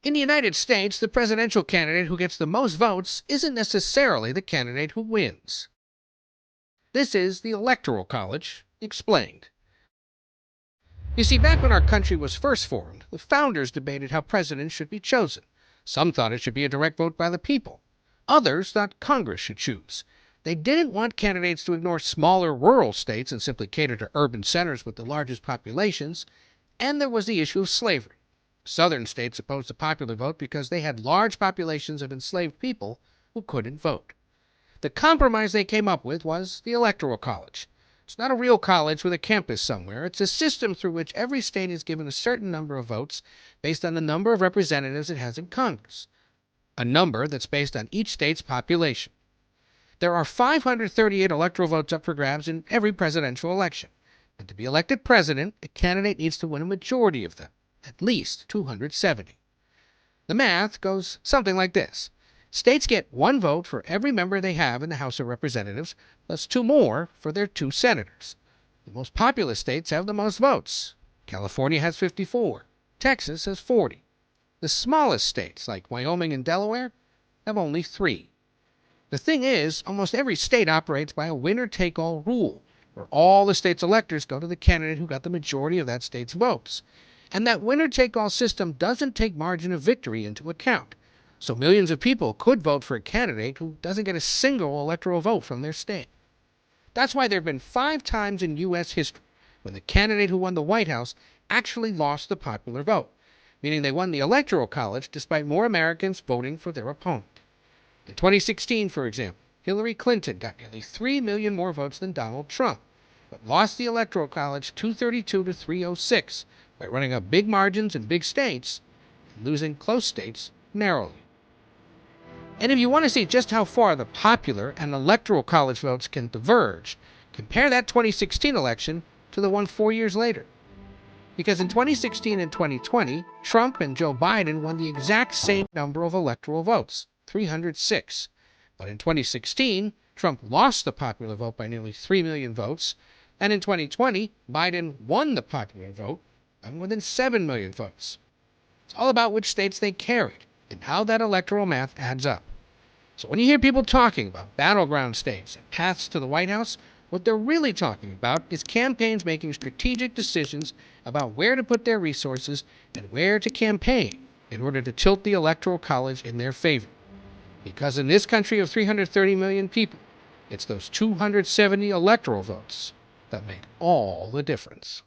In the United States, the presidential candidate who gets the most votes isn't necessarily the candidate who wins. This is the Electoral College explained. You see, back when our country was first formed, the founders debated how presidents should be chosen. Some thought it should be a direct vote by the people. Others thought Congress should choose. They didn't want candidates to ignore smaller rural states and simply cater to urban centers with the largest populations. And there was the issue of slavery. Southern states opposed the popular vote because they had large populations of enslaved people who couldn't vote. The compromise they came up with was the Electoral College. It's not a real college with a campus somewhere. It's a system through which every state is given a certain number of votes based on the number of representatives it has in Congress, a number that's based on each state's population. There are 538 electoral votes up for grabs in every presidential election, and to be elected president, a candidate needs to win a majority of them, at least 270. The math goes something like this. States get one vote for every member they have in the House of Representatives, plus two more for their two senators. The most populous states have the most votes. California has 54. Texas has 40. The smallest states, like Wyoming and Delaware, have only 3. The thing is, almost every state operates by a winner-take-all rule, where all the state's electors go to the candidate who got the majority of that state's votes. And that winner-take-all system doesn't take margin of victory into account. So millions of people could vote for a candidate who doesn't get a single electoral vote from their state. That's why there have been 5 times in U.S. history when the candidate who won the White House actually lost the popular vote, meaning they won the Electoral College despite more Americans voting for their opponent. In 2016, for example, Hillary Clinton got nearly 3 million more votes than Donald Trump, but lost the Electoral College 232 to 306 by running up big margins in big states and losing close states narrowly. And if you want to see just how far the popular and electoral college votes can diverge, compare that 2016 election to the one 4 years later. Because in 2016 and 2020, Trump and Joe Biden won the exact same number of electoral votes, 306. But in 2016, Trump lost the popular vote by nearly 3 million votes, and in 2020, Biden won the popular vote by more than 7 million votes. It's all about which states they carried and how that electoral math adds up. So when you hear people talking about battleground states and paths to the White House, what they're really talking about is campaigns making strategic decisions about where to put their resources and where to campaign in order to tilt the Electoral College in their favor. Because in this country of 330 million people, it's those 270 electoral votes that make all the difference.